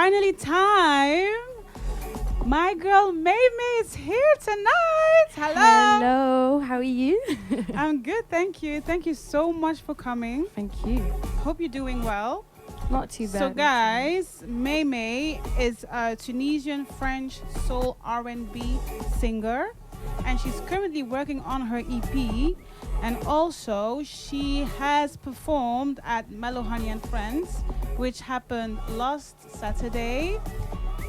finally time. My girl Maymay is here tonight. Hello. Hello, how are you? I'm good, thank you. Thank you so much for coming. Thank you. Hope you're doing well. Not too bad. So guys, Maymay is a Tunisian French soul R&B singer, and she's currently working on her EP, and also she has performed at MellowHoney and Friends, which happened last Saturday.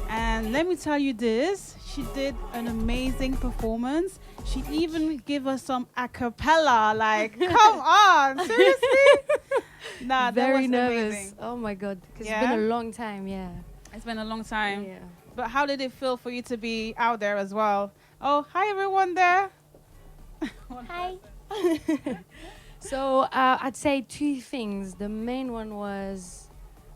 And let me tell you this, she did an amazing performance. She even gave us some a cappella. Like, come on, seriously? Nah, that Very was nervous. amazing. Oh my god, because Yeah? it's been a long time. Yeah. It's been a long time. Yeah. But how did it feel for you to be out there as well? Oh, hi everyone there. Hi. So I'd say two things. The main one was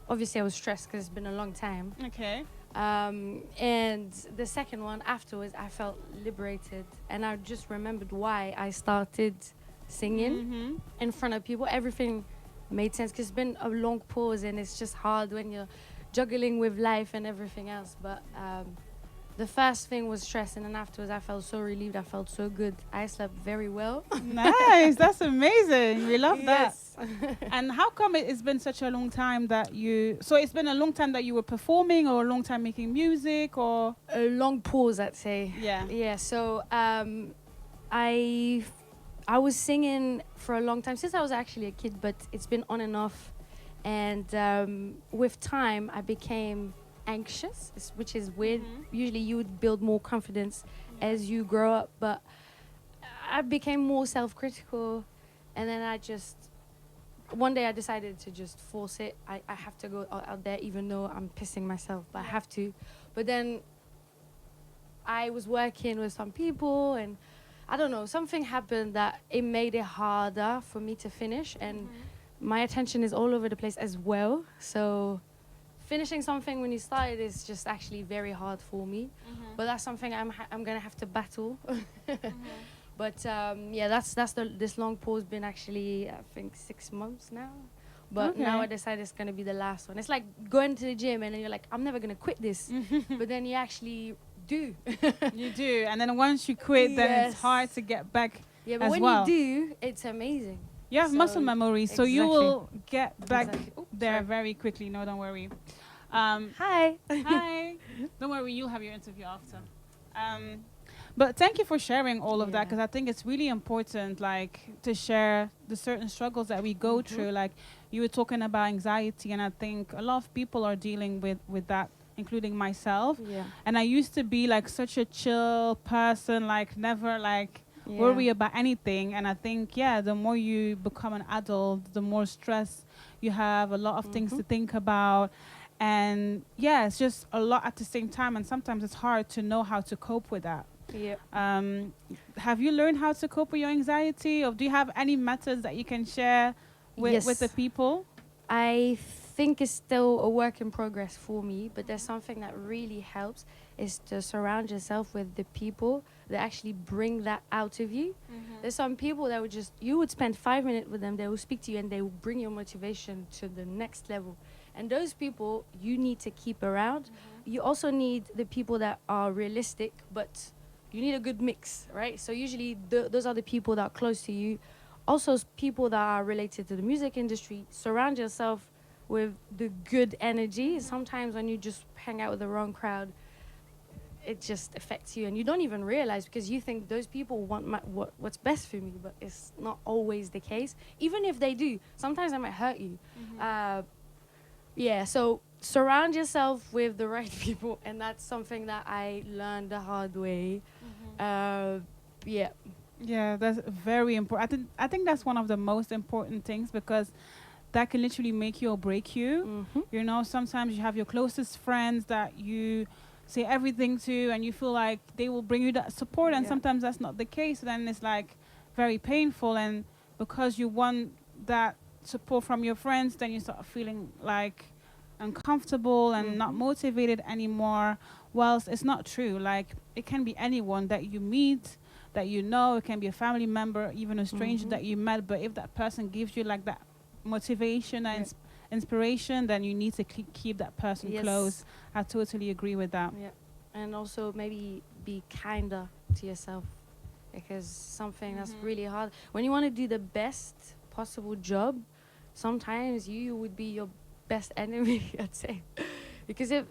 obviously I was stressed because it's been a long time. Okay. And the second one afterwards, I felt liberated, and I just remembered why I started singing Mm-hmm. in front of people. Everything made sense because it's been a long pause, and it's just hard when you're juggling with life and everything else. But the first thing was stress, and then afterwards, I felt so relieved. I felt so good. I slept very well. Nice. That's amazing. We love that. Yes. And how come it's been such a long time that you... So it's been a long time that you were performing, or a long time making music, or... A long pause, I'd say. Yeah. Yeah. So I was singing for a long time since I was actually a kid, but it's been on and off. And with time, I became anxious, which is weird. Usually, you would build more confidence as you grow up, but I became more self-critical, and then one day I decided to just force it. I have to go out there, even though I'm pissing myself, but I have to. But then I was working with some people, and I don't know, something happened that it made it harder for me to finish, and my attention is all over the place as well. So finishing something when you started is just actually very hard for me. But that's something I'm gonna have to battle. But yeah, this long pause been actually I think 6 months now. But now I decided it's gonna be the last one. It's like going to the gym and then you're like, I'm never gonna quit this. But then you actually do. You do. And then once you quit, then it's hard to get back. Yeah, but as when well. you do, it's amazing. You have muscle memory, so you Exactly. will get back Exactly. there Sorry. very quickly. No, don't worry. Hi. Hi. Don't worry, you'll have your interview after. But thank you for sharing all of that, Yeah. because I think it's really important, like, to share the certain struggles that we go through. Like, you were talking about anxiety, and I think a lot of people are dealing with that, including myself. Yeah. And I used to be like such a chill person, like never like worry about anything. And I think, the more you become an adult, the more stress you have, a lot of things to think about. And it's just a lot at the same time. And sometimes it's hard to know how to cope with that. Yeah. Have you learned how to cope with your anxiety, or do you have any methods that you can share with the people? I think it's still a work in progress for me, but there's something that really helps is to surround yourself with the people that actually bring that out of you. There's some people that you would spend 5 minutes with them, they will speak to you and they will bring your motivation to the next level. And those people you need to keep around. You also need the people that are realistic, but you need a good mix, right? So usually those are the people that are close to you. Also, people that are related to the music industry. Surround yourself with the good energy. Sometimes when you just hang out with the wrong crowd, it just affects you, and you don't even realize because you think those people want what's best for me, but it's not always the case. Even if they do, sometimes they might hurt you. So surround yourself with the right people, and that's something that I learned the hard way. Yeah, that's very important. I think that's one of the most important things, because that can literally make you or break you. You know, sometimes you have your closest friends that you say everything to, and you feel like they will bring you that support, and sometimes that's not the case. Then it's like very painful, and because you want that support from your friends, then you start feeling like uncomfortable and not motivated anymore. Whilst it's not true. Like, it can be anyone that you meet, that you know. It can be a family member, even a stranger that you met. But if that person gives you like that motivation and inspiration, then you need to keep that person Yes. close. I totally agree with that. Yeah. And also maybe be kinder to yourself, because something that's really hard. When you want to do the best possible job, sometimes you would be your best enemy, I'd say. Because if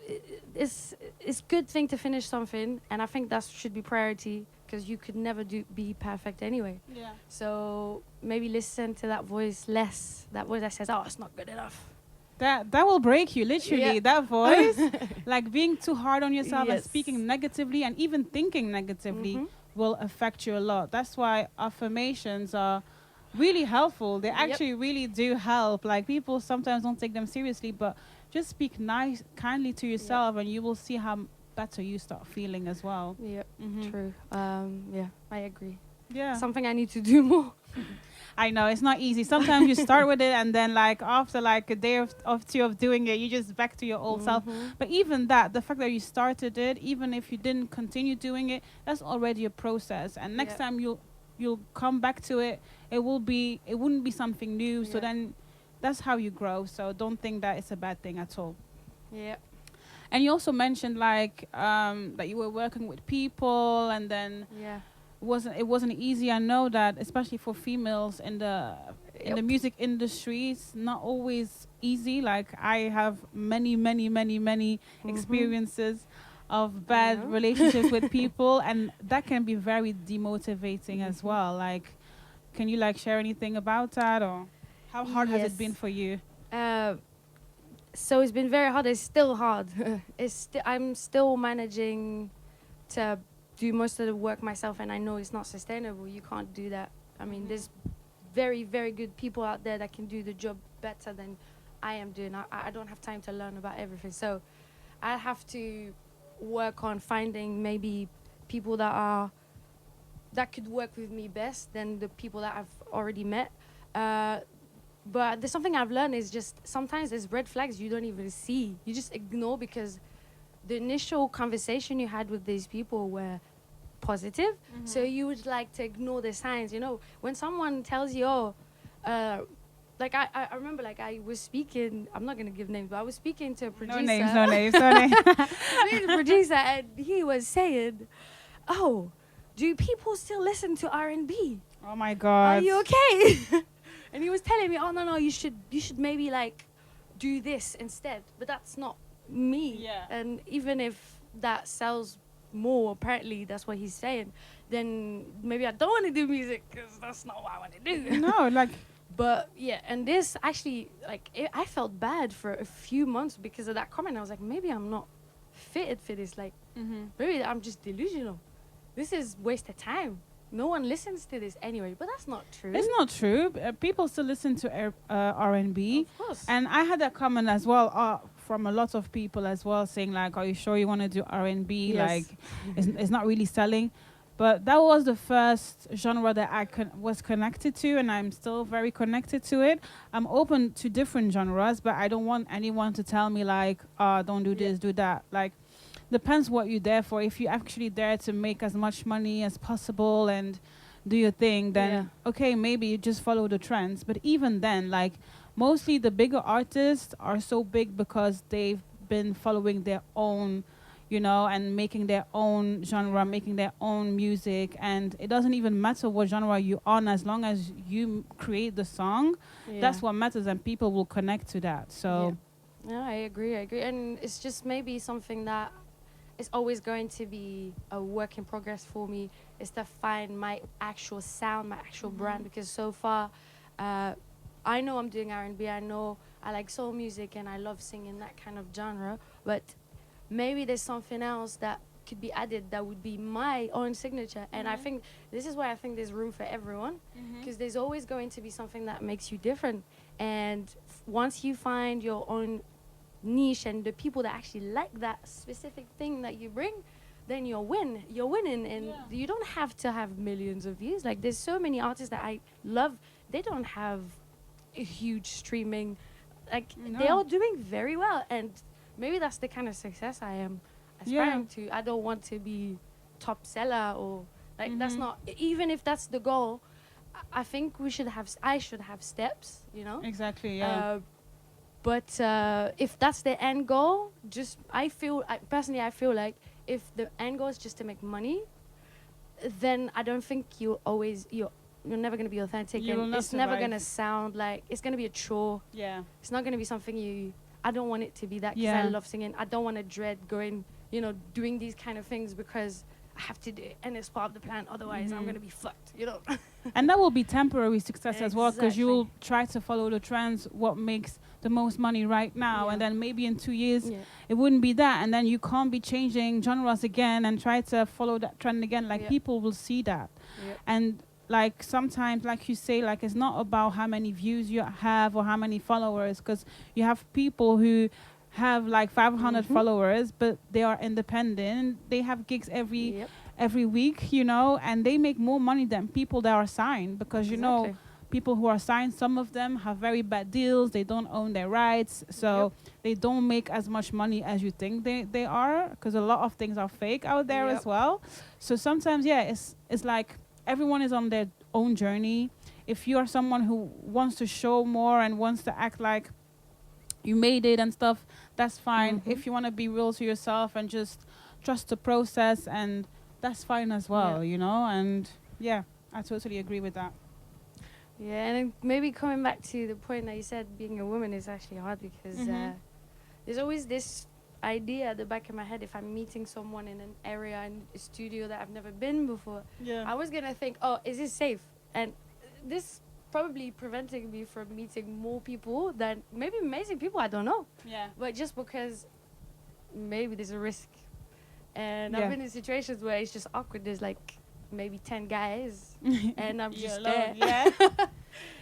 it's good thing to finish something, and I think that should be priority, because you could never be perfect anyway. Yeah. So maybe listen to that voice less. That voice that says, "Oh, it's not good enough." That will break you, literally. Yeah. That voice, like being too hard on yourself and Yes. speaking negatively and even thinking negatively will affect you a lot. That's why affirmations are really helpful. They actually really do help. Like, people sometimes don't take them seriously, but just speak kindly to yourself, and you will see how better you start feeling as well. Yeah, Mhm. true. Yeah, I agree. Yeah. Something I need to do more. I know it's not easy. Sometimes you start with it, and then like after like a day of two of doing it, you just back to your old self. But even that, the fact that you started it, even if you didn't continue doing it, that's already a process. And next time you'll come back to it, it wouldn't be something new. So then that's how you grow. So don't think that it's a bad thing at all. Yeah. And you also mentioned like that you were working with people, and then it wasn't easy. I know that, especially for females in the music industry, it's not always easy. Like, I have many experiences of bad relationships with people, and that can be very demotivating as well. Like, can you like share anything about that, or how hard has it been for you? So it's been very hard. It's still hard. I'm still managing to do most of the work myself, and I know it's not sustainable. You can't do that. I mean, there's very, very good people out there that can do the job better than I am doing. I don't have time to learn about everything. So I have to work on finding maybe people that could work with me best than the people that I've already met. But there's something I've learned is just sometimes there's red flags you don't even see. You just ignore, because the initial conversation you had with these people were positive. So you would like to ignore the signs. You know, when someone tells you, like I remember, like I was speaking, I'm not going to give names, but I was speaking to a producer. No names. The producer, and he was saying, "Oh, do people still listen to R&B? Oh my God. Are you okay?" And he was telling me, "Oh, no, you should maybe like do this instead." But that's not me. Yeah. And even if that sells more, apparently that's what he's saying, then maybe I don't want to do music, because that's not what I want to do. No, like. But yeah, and this actually, like, I felt bad for a few months because of that comment. I was like, maybe I'm not fitted for this. Like, maybe I'm just delusional. This is waste of time. No one listens to this anyway. But that's not true. It's not true. People still listen to R&B. Of course. And I had that comment as well from a lot of people as well, saying like, "Are you sure you want to do R&B? Yes. Like, it's not really selling." But that was the first genre that I was connected to, and I'm still very connected to it. I'm open to different genres, but I don't want anyone to tell me like, don't do this, do that. Like, depends what you're there for. If you're actually there to make as much money as possible and do your thing, then okay, maybe you just follow the trends. But even then, like, mostly the bigger artists are so big because they've been following their own, you know, and making their own genre, making their own music. And it doesn't even matter what genre you're on, as long as you create the song, that's what matters, and people will connect to that. So yeah, I agree. And it's just maybe something that is always going to be a work in progress for me, is to find my actual sound, my actual brand, because so far I know I'm doing R&B, I know I like soul music and I love singing that kind of genre, but maybe there's something else that could be added that would be my own signature. And I think this is why I think there's room for everyone, because there's always going to be something that makes you different. And once you find your own niche and the people that actually like that specific thing that you bring, then you're winning. And you don't have to have millions of views. Like, there's so many artists that I love, they don't have a huge streaming, like they're all doing very well, and maybe that's the kind of success I am aspiring to. I don't want to be top seller, or like that's not, even if that's the goal, I think I should have steps, you know? Exactly, But if that's the end goal, personally, I feel like if the end goal is just to make money, then I don't think you're never gonna be authentic, You will and not it's never survive. gonna sound like it's gonna be a chore. Yeah. It's not gonna be something I don't want it to be that because I Yeah. love singing. I don't want to dread going, doing these kind of things because I have to do it and it's part of the plan. Otherwise, I'm gonna be fucked. And that will be temporary success as well, because you Exactly. will try to follow the trends, what makes the most money right now, Yeah. and then maybe in 2 years Yeah. it wouldn't be that, and then you can't be changing genres again and try to follow that trend again. Like Yeah. people will see that, Yeah. and like sometimes, like you say, like it's not about how many views you have or how many followers, because you have people who have like 500 followers, but they are independent. They have gigs Yep. every week, and they make more money than people that are signed, because Exactly. people who are signed, some of them have very bad deals. They don't own their rights, so they don't make as much money as you think they are, because a lot of things are fake out there Yep. as well. So sometimes, it's like everyone is on their own journey. If you are someone who wants to show more and wants to act like you made it and stuff, that's fine. If you want to be real to yourself and just trust the process, and that's fine as well, and I totally agree with that. Yeah, and then maybe coming back to the point that you said, being a woman is actually hard because there's always this idea at the back of my head. If I'm meeting someone in an area, in a studio that I've never been before, I was gonna think, oh, is this safe? And this probably preventing me from meeting more people than maybe amazing people, I don't know. Yeah. But just because maybe there's a risk. And Yeah. I've been in situations where it's just awkward. There's like maybe 10 guys and I'm just alone, there.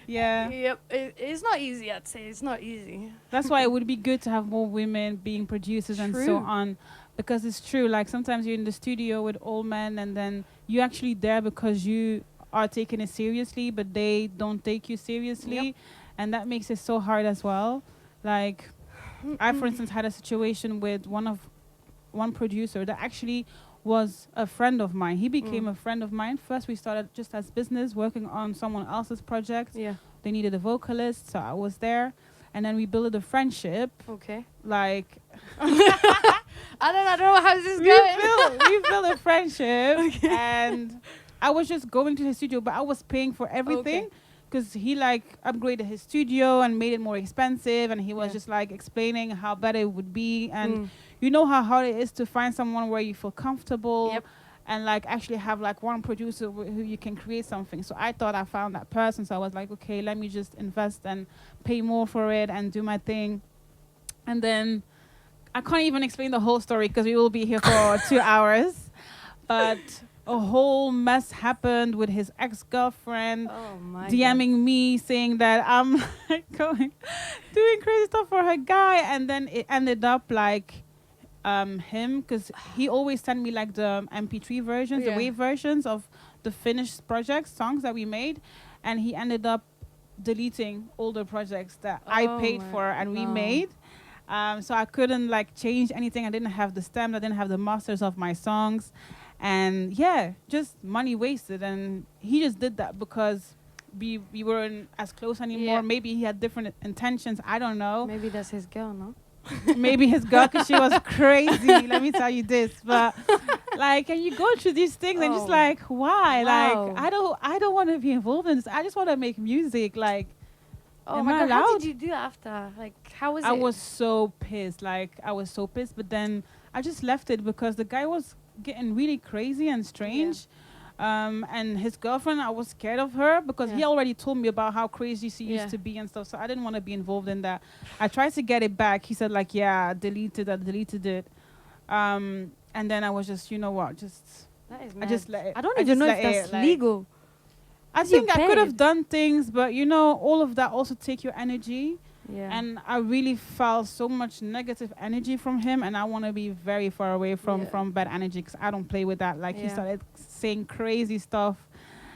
Yeah. Yep. It's not easy, I'd say. It's not easy. That's why it would be good to have more women being producers and so True. on, because it's true. Like sometimes you're in the studio with all men, and then you're actually there because you are taking it seriously, but they don't take you seriously, Yep. and that makes it so hard as well. Like I, for instance, had a situation with one producer that actually was a friend of mine. He became a friend of mine. First, we started just as business, working on someone else's project. Yeah. They needed a vocalist, so I was there. And then we built a friendship. Okay. Like, I don't know how this is going. we built a friendship. And I was just going to his studio, but I was paying for everything. Okay. Because he upgraded his studio and made it more expensive. And he was just explaining how better it would be. And you know how hard it is to find someone where you feel comfortable. Yep. And actually have one producer who you can create something. So I thought I found that person. So I was like, okay, let me just invest and pay more for it and do my thing. And then I can't even explain the whole story because we will be here for 2 hours. But a whole mess happened with his ex-girlfriend DMing me saying that I'm doing crazy stuff for her guy. And then it ended up him, because he always sent me the MP3 versions, the wave versions of the finished projects, songs that we made, and he ended up deleting all the projects that I paid for and we made. So I couldn't change anything. I didn't have the stems, I didn't have the masters of my songs, and just money wasted. And he just did that because we weren't as close anymore. Maybe he had different intentions, I don't know. Maybe that's his girl, no? Maybe his girl, because she was crazy. Let me tell you this. But and you go through these things and just why? Wow. I don't want to be involved in this. I just want to make music. Oh am my I God, how allowed? did you do after? How was it? I was so pissed. I was so pissed. But then I just left it because the guy was getting really crazy and strange. And his girlfriend, I was scared of her because he already told me about how crazy she used to be and stuff. So I didn't want to be involved in that. I tried to get it back. He said I deleted it. And then I was just, you know what, that is I mad. just let it. I don't even know if that's legal. I Is he think I could have paid? done things, but all of that also take your energy. Yeah. And I really felt so much negative energy from him, and I want to be very far away from bad energy because I don't play with that. He started saying crazy stuff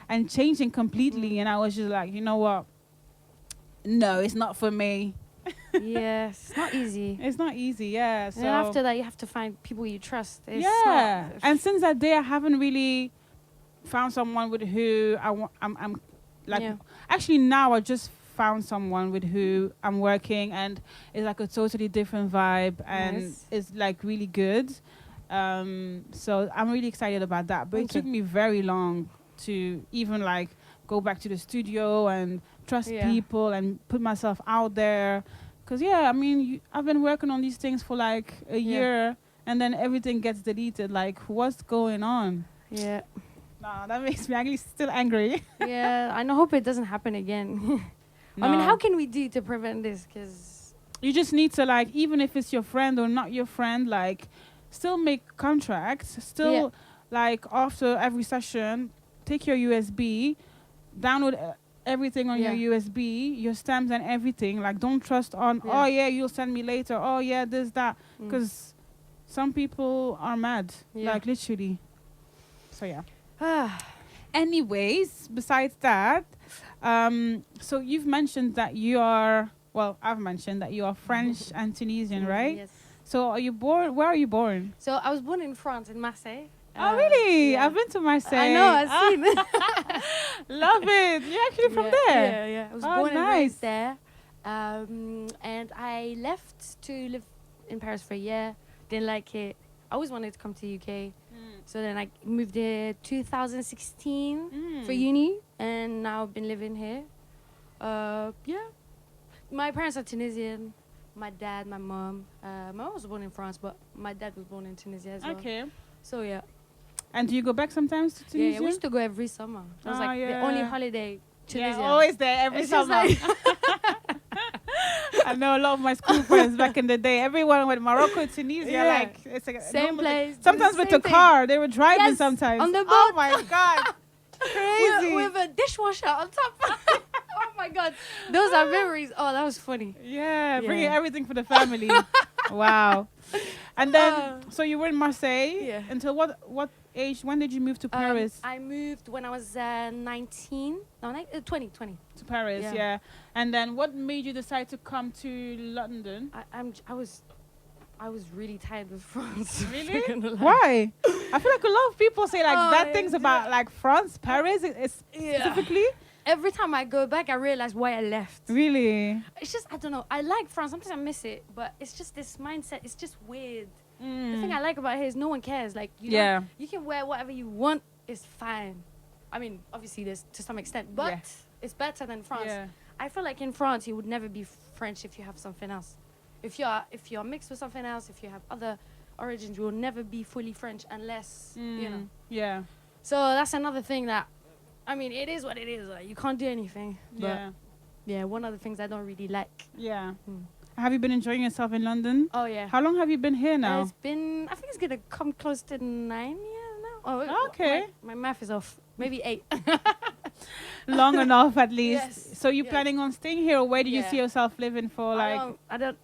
and changing completely, and I was just like, you know what? No, it's not for me. Yes, it's not easy. It's not easy, yeah. So And after that, you have to find people you trust. It's yeah, not, and since that day, I haven't really found someone with who I'm actually now I just found someone with who I'm working, and it's like a totally different vibe, and Nice. it's like really good. So I'm really excited about that. But it Okay. took me very long to even like go back to the studio and trust Yeah. people and put myself out there. Cause yeah, I mean, I've been working on these things for like a Yeah. year, and then everything gets deleted. Like, what's going on? Yeah. Nah, that makes me actually still angry. Yeah. I hope it doesn't happen again. I mean, No. how can we do to prevent this? Because You just need to like, even if it's your friend or not your friend, like, still make contracts. Still, like, after every session, take your USB, download everything on Yeah. your USB, your stamps and everything. Like, don't trust on, Yeah. oh yeah, you'll send me later. Oh yeah, this, that. Mm. Because some people are mad, Yeah. like, literally. So yeah. Ah. Anyways, besides that, so you've mentioned that you are, well, I've mentioned that you are French and Tunisian, right? Yes. So are you born, where are you born? So I was born in France, in Marseille. Oh, really? yeah. I've been to Marseille. I know, I've Ah, seen. love it. You're actually from Yeah, there. Yeah, yeah. I was Oh, born and nice. raised there. And I left to live in Paris for a year. Didn't like it. I always wanted to come to UK. So then I moved there 2016 for uni. And now I've been living here. Yeah. My parents are Tunisian. My dad, my mom. My mom was born in France, but my dad was born in Tunisia as well. Okay. So yeah. And do you go back sometimes to Yeah, Tunisia? we used to go every summer. It was Oh, like the yeah. only holiday. Tunisia. Yeah, always there every It's just summer. like- I know a lot of my school friends back in the day. Everyone went Morocco, Tunisia, Yeah. like it's like Same place. Sometimes with the same thing. car, they were driving. Yes, Sometimes on the Oh boat. my god, crazy! With a dishwasher on top. Oh my god, those are memories. Oh, that was funny. Yeah, bringing Yeah. everything for the family. Wow. And then, so you were in Marseille Yeah. until what age? When did you move to Paris? I moved when I was 19. No, 20. To Paris, yeah. yeah. And then, what made you decide to come to London? I was really tired of France. Really? Not gonna lie. Why? I feel like a lot of people say like Oh, bad yeah, things yeah. about like France, Paris, Yeah. specifically. Every time I go back, I realize why I left. Really? It's just, I don't know. I like France. Sometimes I miss it, but it's just this mindset. It's just weird. The thing I like about here is no one cares. Like, you know, Yeah. you can wear whatever you want. It's fine. I mean, obviously, there's to some extent, but Yeah. it's better than France. Yeah. I feel like in France, you would never be French if you have something else. If you're mixed with something else, if you have other origins, you will never be fully French unless you know. Yeah. So that's another thing that, I mean, it is what it is. Like, you can't do anything. But Yeah. yeah, one of the things I don't really like. Yeah. Mm. Have you been enjoying yourself in London? Oh yeah. How long have you been here now? It's been, I think it's gonna come close to 9 years now. Oh, wait, Okay. My math is off. Maybe 8. Long enough, at least. Yes, So you yes. planning on staying here, or where do you Yeah. see yourself living for? Like, I don't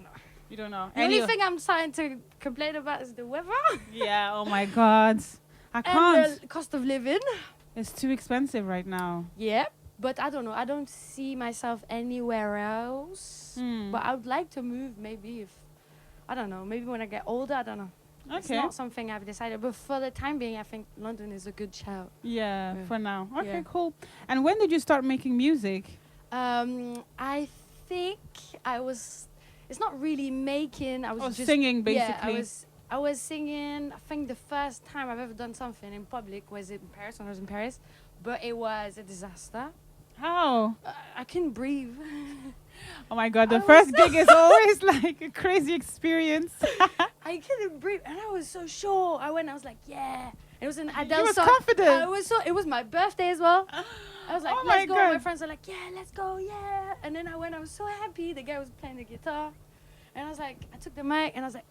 know. you don't know. The only thing I'm starting to complain about is the weather Yeah. Oh my God. I can't. and the cost of living. It's too expensive right now. Yeah, but I don't know. I don't see myself anywhere else. Hmm. But I would like to move. Maybe if I don't know. Maybe when I get older. I don't know. It's Okay. not something I've decided. But for the time being, I think London is a good shout. Yeah, Yeah. for now. Okay, Yeah. cool. And when did you start making music? I think I was. It's not really making. I was Or just singing, Yeah, basically. I was singing. I think the first time I've ever done something in public was in Paris when I was in Paris, but it was a disaster. How? I couldn't breathe. Oh my God, the I first was gig is always like a crazy experience. I couldn't breathe, and I was so sure. I went. I was like, yeah. It was an You Adele was song. confident. I was so. It was my birthday as well. I was like, Oh my let's go. My God. friends were like, yeah, let's go, yeah. And then I went. I was so happy. The guy was playing the guitar, and I was like, I took the mic, and I was like,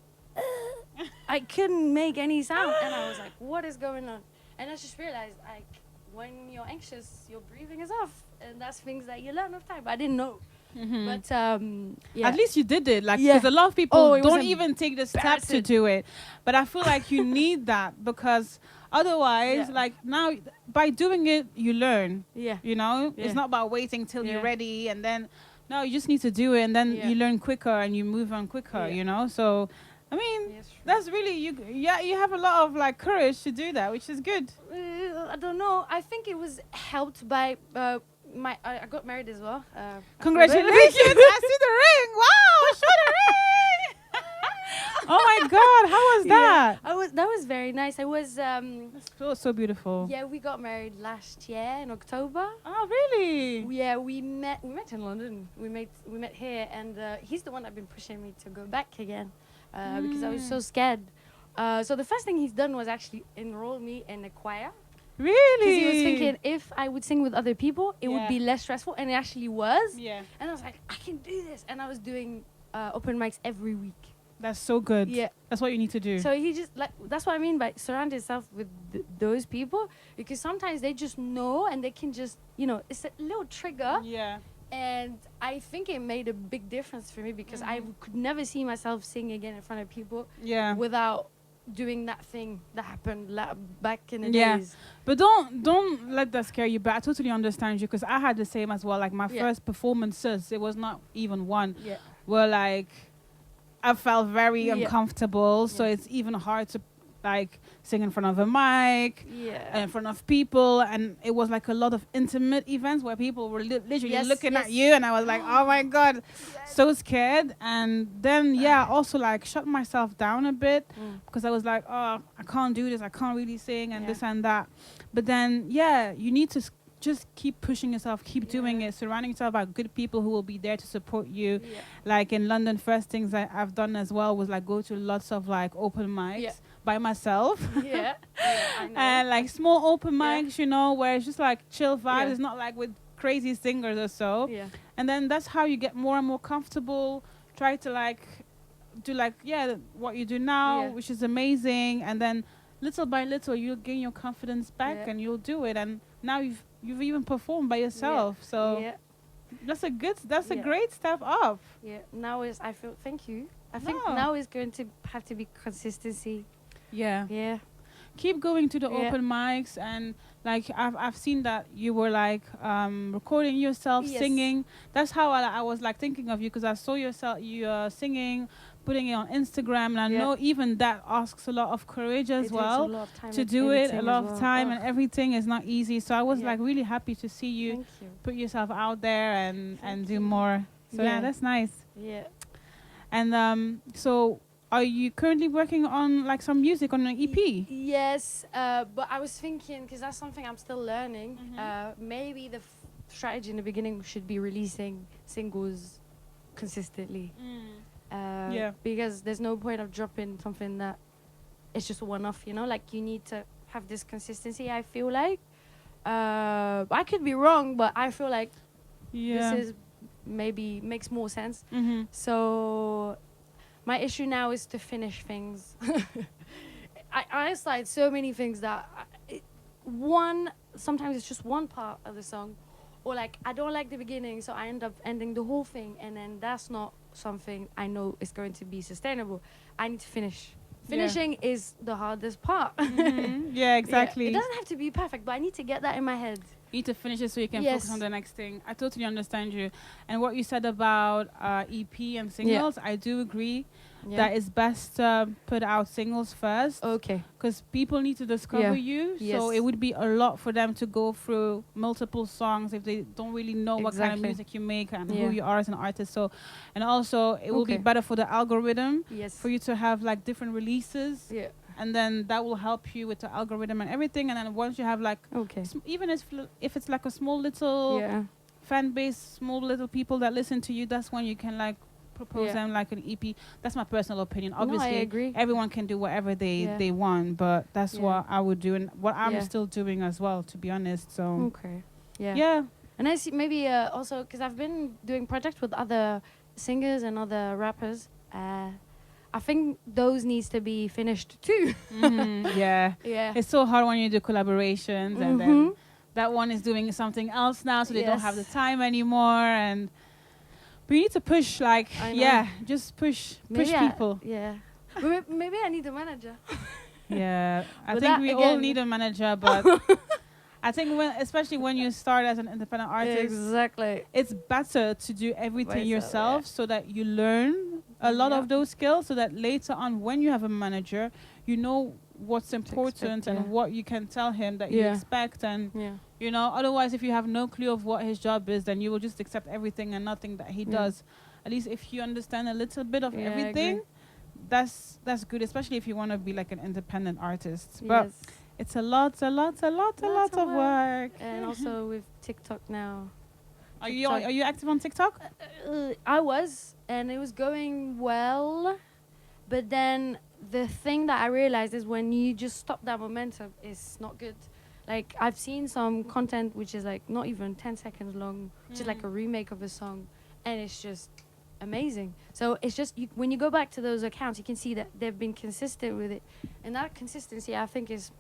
I couldn't make any sound, and I was like, what is going on? And I just realized, like, when you're anxious, your breathing is off, and that's things that you learn with time. But I didn't know. Mhm. But yeah. At least you did it, like, Yeah. because a lot of people Oh, it was don't even take the step to embarrassing. do it. But I feel like you need that, because otherwise, Yeah. like, now by doing it, you learn. Yeah. You know, Yeah. it's not about waiting till Yeah. you're ready and then. No, you just need to do it, and then Yeah. you learn quicker and you move on quicker. Yeah. You know, so I mean, Yes, true. that's really you. Yeah, you have a lot of like courage to do that, which is good. I don't know. I think it was helped by I got married as well. Congratulations! I see the ring. Wow, show the ring. Oh my God, how was that? That was very nice. I was So beautiful. yeah, we got married last year in October. Oh really? Yeah, we met in London. We met here, and he's the one that been pushing me to go back again because I was so scared. So the first thing he's done was actually enroll me in a choir. Really? Because he was thinking if I would sing with other people, it would be less stressful, and it actually was. Yeah. And I was like, I can do this, and I was doing open mics every week. That's so good. Yeah. That's what you need to do. So he just that's what I mean by surround yourself with those people, because sometimes they just know and they can just, it's a little trigger. Yeah. And I think it made a big difference for me because I could never see myself sing again in front of people without doing that thing that happened back in the days. But don't let that scare you. But I totally understand you because I had the same as well. Like my first performances, it was not even one. Yeah. Were like I felt very uncomfortable, so it's even hard to like sing in front of a mic, in front of people, and it was like a lot of intimate events where people were literally looking at you, and I was like, oh my God, so scared. And then also like shut myself down a bit because I was like, oh, I can't do this, I can't really sing and this and that. But then you need to just keep pushing yourself, keep doing it, surrounding yourself by good people who will be there to support you. Like in London, first things I've done as well was like go to lots of like open mics by myself. I know. And like small open mics, where it's just like chill vibe. It's not like with crazy singers or so. And then that's how you get more and more comfortable. Try to like do like what you do now, which is amazing. And then little by little you'll gain your confidence back and you'll do it. And now you've even performed by yourself, so that's a great step up. Now thank you. I think now is going to have to be consistency. Keep going to the open mics, and like I've seen that you were like recording yourself singing. That's how I was like thinking of you, because I saw you singing, putting it on Instagram, and I know even that asks a lot of courage as well to do it. A lot of time and everything is not easy. So I was like really happy to see you put yourself out there and do more. So that's nice. And so are you currently working on like some music on an EP? Yes, but I was thinking, because that's something I'm still learning, maybe the strategy in the beginning should be releasing singles consistently. Because there's no point of dropping something that it's just one-off, like you need to have this consistency, I feel like. I could be wrong, but I feel like this is maybe makes more sense. So my issue now is to finish things. I slide so many things that sometimes it's just one part of the song, or like I don't like the beginning, so I end up ending the whole thing, and then that's not something I know is going to be sustainable. I need to finish. Finishing is the hardest part. Exactly. It doesn't have to be perfect, but I need to get that in my head. You need to finish it so you can focus on the next thing. I totally understand you. And what you said about EP and singles, I do agree that it's best to put out singles first. Okay. Because people need to discover you. So it would be a lot for them to go through multiple songs if they don't really know what kind of music you make and who you are as an artist. So, and also it will be better for the algorithm for you to have like different releases. And then that will help you with the algorithm and everything. And then once you have like, even if it's like a small little fan base, small little people that listen to you, that's when you can like propose them like an EP. That's my personal opinion. Obviously, I agree. Everyone can do whatever they want, but that's what I would do and what I'm still doing as well, to be honest. So and I see maybe also because I've been doing projects with other singers and other rappers. I think those needs to be finished too. It's so hard when you do collaborations and then that one is doing something else now, so they don't have the time anymore. And but you need to push, like just push people. Maybe I need a manager. I think we all need a manager, but I think especially when you start as an independent artist, exactly, it's better to do everything yourself so that you learn a lot Yeah. of those skills so that later on when you have a manager, you know what's important yeah. and what you can tell him that you Yeah. expect. And Yeah. you know, otherwise if you have no clue of what his job is, then you will just accept everything and nothing that he Yeah. does. At least if you understand a little bit of Yeah, I everything, agree. that's good, especially if you want to be like an independent artist. But Yes. it's a lot of work. And also with TikTok now. Are you active on TikTok? I was, and it was going well. But then the thing that I realized is when you just stop that momentum, it's not good. Like, I've seen some content which is like not even 10 seconds long, which is like a remake of a song, and it's just amazing. So it's just, when you go back to those accounts, you can see that they've been consistent with it. And that consistency, I think, is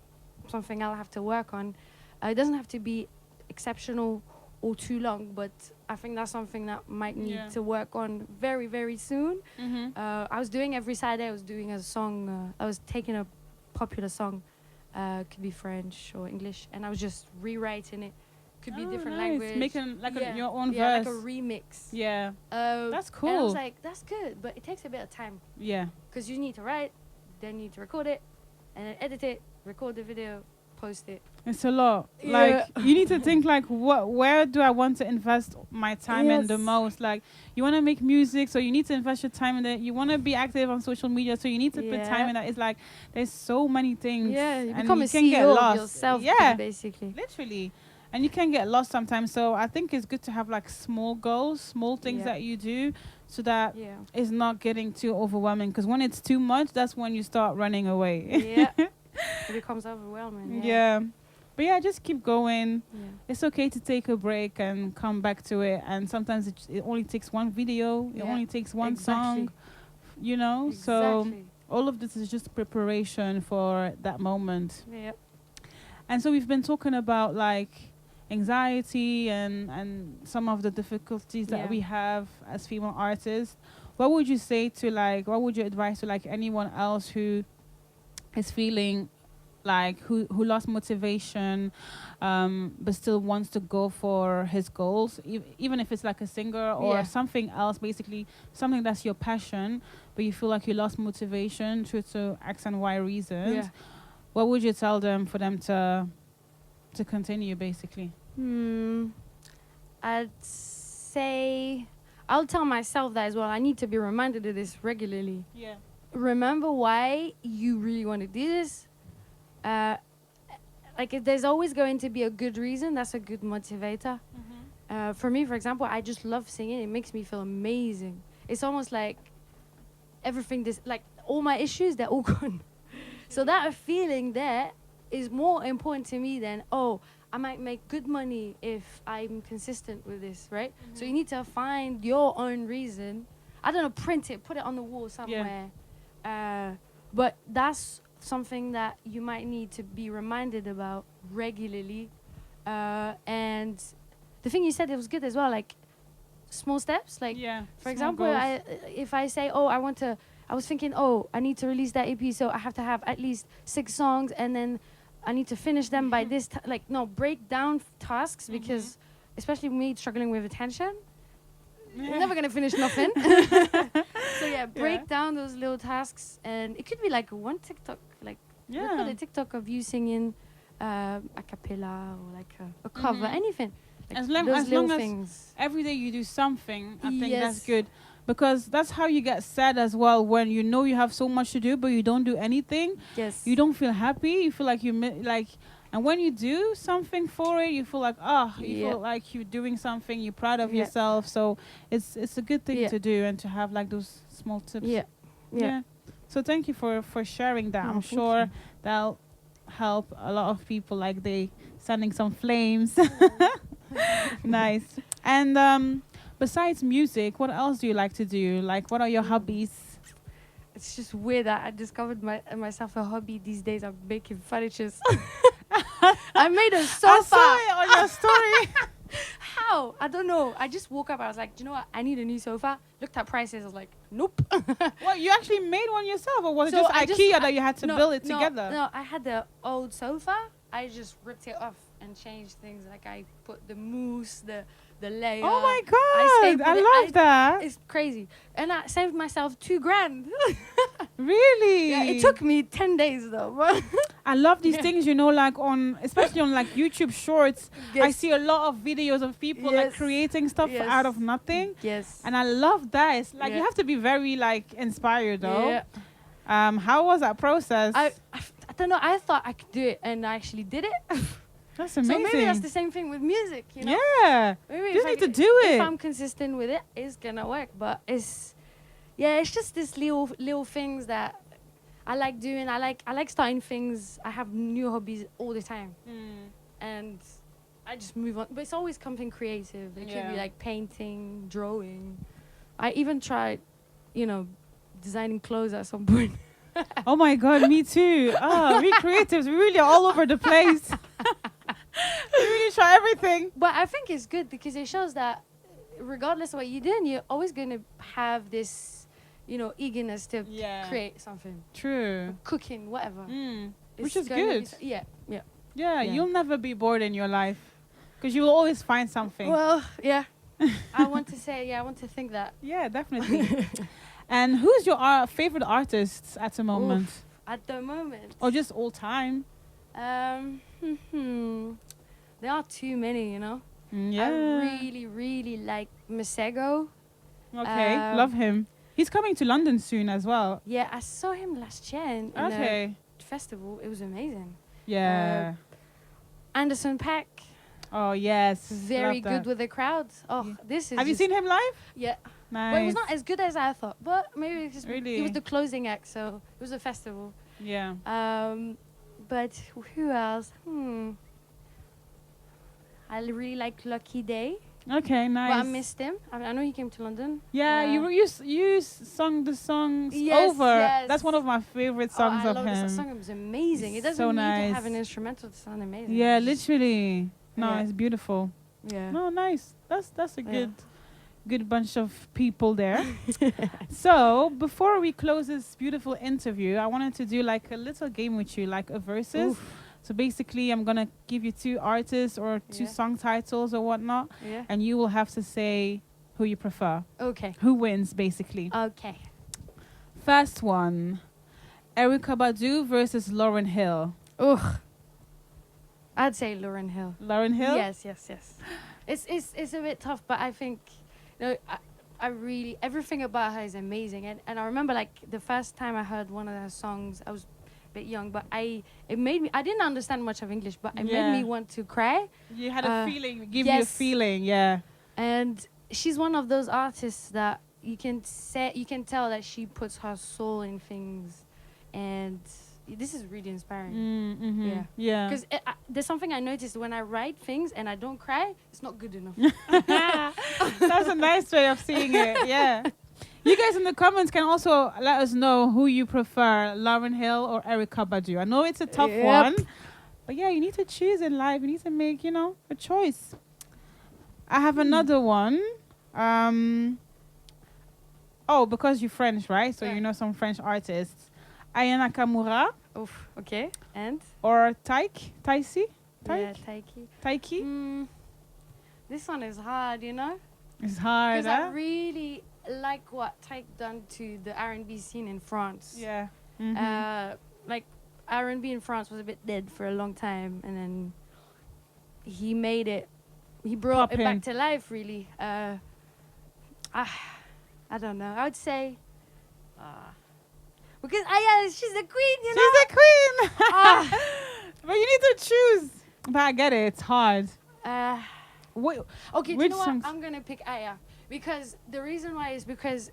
something I'll have to work on. It doesn't have to be exceptional or too long, but I think that's something that might need to work on very, very soon. Mm-hmm. I was doing every Saturday, I was doing a song, I was taking a popular song, could be French or English, and I was just rewriting it. Could be different language. Making like your own like verse. a remix. Yeah. That's cool. And I was like, that's good, but it takes a bit of time. Yeah. Because you need to write, then you need to record it, and then edit it, record the video, post it. It's a lot. Like you need to think like, where do I want to invest my time in the most? Like you want to make music, so you need to invest your time in it. You want to be active on social media, so you need to put time in that. It's like there's so many things. Yeah, you and become you a can CEO get lost. of yourself, basically. Literally. And you can get lost sometimes. So I think it's good to have like small goals, small things that you do, so that it's not getting too overwhelming. Because when it's too much, that's when you start running away. Yeah. It becomes overwhelming. Yeah. But yeah, just keep going. Yeah. It's okay to take a break and come back to it. And sometimes it only takes one video. It only takes one song. You know? So all of this is just preparation for that moment. Yeah. And so we've been talking about like anxiety and some of the difficulties that we have as female artists. What would you say to like, what would you advise to like anyone else who is feeling like who lost motivation but still wants to go for his goals, even if it's like a singer or something else, basically something that's your passion, but you feel like you lost motivation due to X and Y reasons? What would you tell them for them to continue, basically? I'd say I'll tell myself that as well. I need to be reminded of this regularly. Yeah. Remember why you really want to do this. Like, if there's always going to be a good reason. That's a good motivator. For me, for example, I just love singing. It makes me feel amazing. It's almost like everything, like all my issues, they're all gone. So that feeling there is more important to me than, I might make good money if I'm consistent with this, right? So you need to find your own reason. I don't know, print it, put it on the wall somewhere. But that's something that you might need to be reminded about regularly. And the thing you said, it was good as well, like small steps. Like, for example, if I say, I was thinking, I need to release that EP, so I have to have at least 6 songs, and then I need to finish them by this break down tasks, because especially me struggling with attention, you're never gonna finish nothing. So break down those little tasks, and it could be like one TikTok, like record a TikTok of you singing a cappella or like a cover, anything. Like as long as every day you do something, I think that's good. Because that's how you get sad as well, when you know you have so much to do but you don't do anything. Yes. You don't feel happy. You feel like and when you do something for it, you feel like, you feel like you're doing something, you're proud of yourself. So it's a good thing to do, and to have like those small tips. Yeah. So thank you for sharing that. I'm sure that'll help a lot of people, like they sending some flames. Nice. And besides music, what else do you like to do? Like, what are your hobbies? It's just weird that I discovered myself a hobby these days. I'm making furniture. I made a sofa. I saw it on your story. How? I don't know. I just woke up. I was like, do you know what? I need a new sofa. Looked at prices. I was like, nope. Well, you actually made one yourself, or was it just IKEA that you had to build it together? No, I had the old sofa. I just ripped it off and changed things. Like, I put the mousse, the the layer. Oh my stapled God, I it. love that. It's crazy. And I saved myself $2,000. Really? Yeah, it took me 10 days though. I love these things, you know, like especially on like YouTube Shorts. I see a lot of videos of people like creating stuff out of nothing. Yes. And I love that. It's like you have to be very like inspired though. Yeah. How was that process? I don't know. I thought I could do it, and I actually did it. That's amazing. So maybe that's the same thing with music, you know? Yeah. Maybe You need to do it. If I'm consistent with it, it's gonna work. But it's just this little things that I like doing. I like starting things. I have new hobbies all the time, and I just move on. But it's always something creative. It could be like painting, drawing. I even tried, designing clothes at some point. Oh my God, me too. We creatives, we really are all over the place. We really try everything. But I think it's good because it shows that regardless of what you're doing, you're always going to have this, eagerness to create something. True. Cooking, whatever. Which is good. Yeah, you'll never be bored in your life because you will always find something. Well, yeah. I want to think that. Yeah, definitely. And who's your favorite artists at the moment? At the moment? Or just all time? There are too many, Yeah. I really, really like Masego. Okay, love him. He's coming to London soon as well. Yeah, I saw him last year in a festival. It was amazing. Yeah. Anderson .Paak. Oh, yes. Very good with the crowds. Oh, this is... Have you seen him live? Yeah. Nice. But it was not as good as I thought. But maybe it's just really? It was the closing act, so it was a festival. Yeah. But who else? I really like Lucky Day. Okay, nice. But I missed him. I know he came to London. Yeah, you sung the songs over. Yes. That's one of my favorite songs of him. The song was amazing. It doesn't so need nice. to have an instrumental to sound amazing. Yeah, literally. No, it's beautiful. Yeah. No, nice. That's a good bunch of people there. So before we close this beautiful interview, I wanted to do like a little game with you, like a versus. Oof. So basically, I'm gonna give you 2 artists or 2 song titles or whatnot, and you will have to say who you prefer. Okay. Who wins, basically. Okay. First one, Erykah Badu versus Lauryn Hill. Ugh. I'd say Lauryn Hill. Lauryn Hill? Yes. It's a bit tough, but I think, I really, everything about her is amazing. And I remember like the first time I heard one of her songs, I was bit young, but I didn't understand much of English, but it made me want to cry. You had a feeling, you a feeling, yeah. And she's one of those artists that you can tell that she puts her soul in things, and this is really inspiring. Yeah. Because there's something I noticed when I write things and I don't cry, it's not good enough. That's a nice way of seeing it. Yeah. You guys in the comments can also let us know who you prefer, Lauryn Hill or Erykah Badu. I know it's a tough one, but yeah, you need to choose in life. You need to make, a choice. I have another one. Because you're French, right? So you know some French artists. Aya Nakamura. Oof, okay. And? Or Taiki? Yeah, Taiki. Taiki? This one is hard, It's hard, because I really like what Taiki done to the R&B scene in France. Yeah. Like R&B in France was a bit dead for a long time, and then he brought it back to life, really. I don't know. I would say, because she's the queen, She's the queen. But you need to choose. But I get it. It's hard. Okay, do you know what? I'm gonna pick Aya, because the reason why is because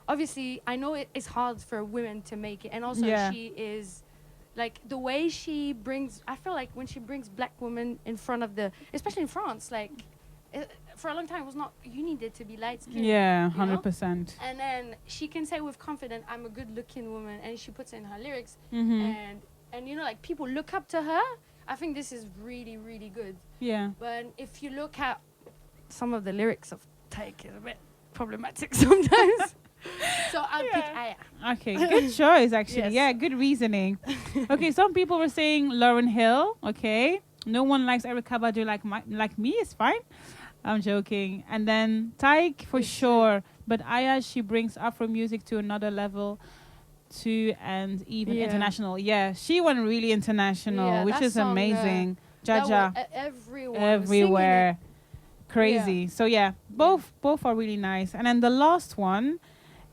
obviously I know it's hard for women to make it, and also she is like the way she brings. I feel like when she brings black women in front of especially in France, like for a long time it was not. You needed to be light skinned. Yeah, 100%. And then she can say with confidence, "I'm a good looking woman," and she puts it in her lyrics, and like people look up to her. I think this is really, really good. Yeah. But if you look at some of the lyrics of Taiki, it's a bit problematic sometimes. So I'll pick Aya. Okay, good choice, actually. Yes. Yeah, good reasoning. Okay, some people were saying Lauryn Hill. Okay. No one likes Erykah Badu like me. It's fine. I'm joking. And then Taik for It's sure. But Aya, she brings Afro music to another level too, and even Yeah. international. Yeah, she went really international, Yeah, which that is song, amazing. that Jaja, everyone was singing it. everywhere. Crazy. So yeah, both are really nice. And then the last one,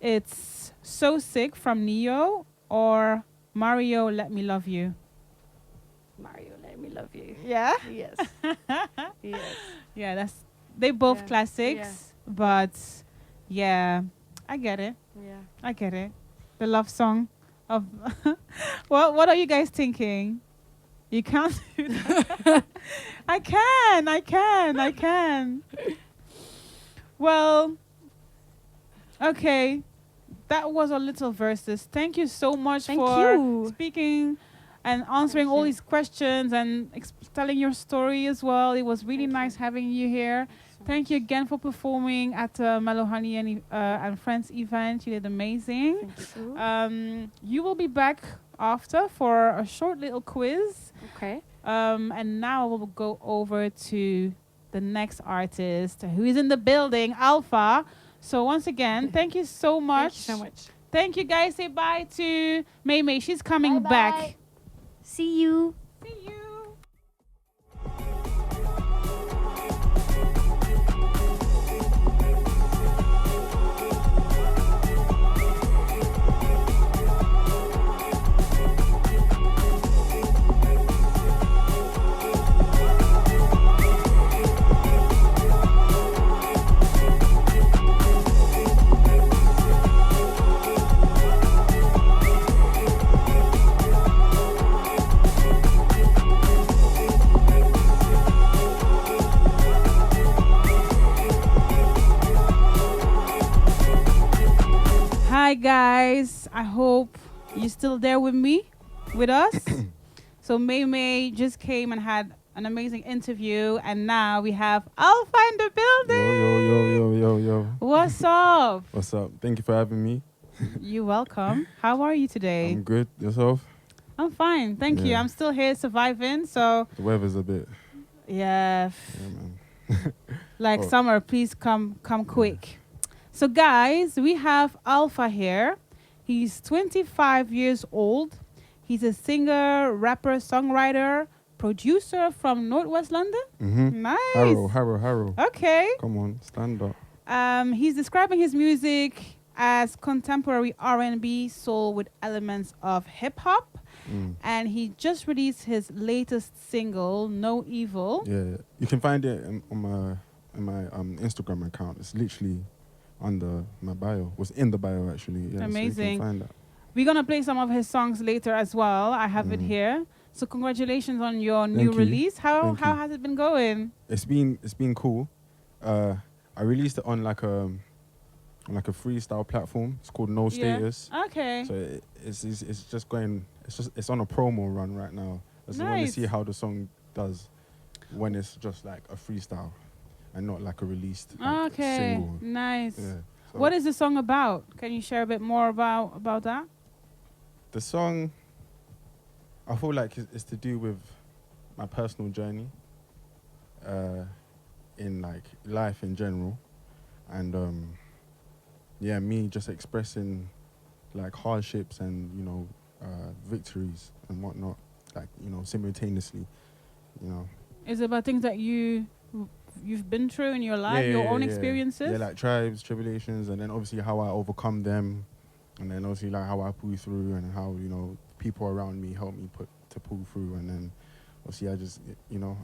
it's So Sick from Neo or Mario Let Me Love You. Mario, let me love you. Yeah. Yes. Yes. Yeah, they both Yeah. classics, but yeah, I get it. Yeah. I get it. The love song of what are you guys thinking? You can't do that. I can. Well, okay. That was our little verses. Thank you so much Thank for you. speaking and answering all these questions and telling your story as well. It was really Thank nice you. having you here. Thank you again for performing at MellowHoney and Friends event. You did amazing. Thank you. You will be back after for a short little quiz. Okay. And now we'll go over to the next artist who is in the building, Alpha. So once again, thank you so much. Thank you so much. Thank you guys. Say bye to May May. She's coming Bye-bye. back. See you. See you. Hi guys, I hope you're still there with me, with us. So May May just came and had an amazing interview, and now we have Alpha in the building. Yo. What's up? What's up? Thank you for having me. You're welcome. How are you today? I'm good. Yourself? I'm fine, thank you. Yeah. I'm still here surviving, so The weather's a bit... yeah. Yeah, man. Like Oh. summer, please come quick. So guys, we have Alpha here. He's 25 years old. He's a singer, rapper, songwriter, producer from Northwest London. Mm-hmm. Nice. Harrow. Okay. Come on, stand up. He's describing his music as contemporary R&B soul with elements of hip hop. And he just released his latest single, No Evil. Yeah. You can find it on my Instagram account. It's literally under my bio. Was in the bio actually. Yeah, Amazing. So you can find that. We're going to play some of his songs later as well. I have it here. So congratulations on your new you. release. How Thank you. has it been going? It's been cool. I released it on like a freestyle platform. It's called No Status. Okay. So it's just going. It's on a promo run right now. I just want to see how the song does when it's just like a freestyle and not like a released single. Nice. Yeah. So What is the song about? Can you share a bit more about that? the song? I feel like it's to do with my personal journey in like life in general, and me just expressing like hardships and victories and whatnot, like simultaneously, Is it about things that you've been through in your life, your own experiences? Yeah, like tribes, tribulations, and then obviously how I overcome them, and then obviously like how I pull through and how people around me help me to pull through, and then obviously I just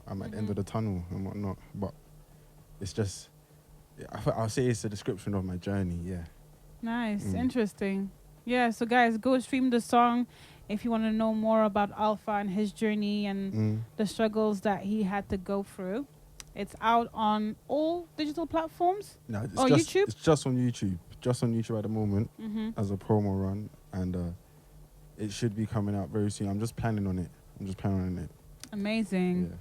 I'm at the end of the tunnel and whatnot, but it's just I'll say it's a description of my journey. Yeah. Nice, interesting. Yeah, so guys, go stream the song if you want to know more about Alpha and his journey and the struggles that he had to go through. It's out on all digital platforms. No, it's or just, YouTube? It's just on YouTube. Just on YouTube at the moment as a promo run, and it should be coming out very soon. I'm just planning on it. Amazing. Yeah.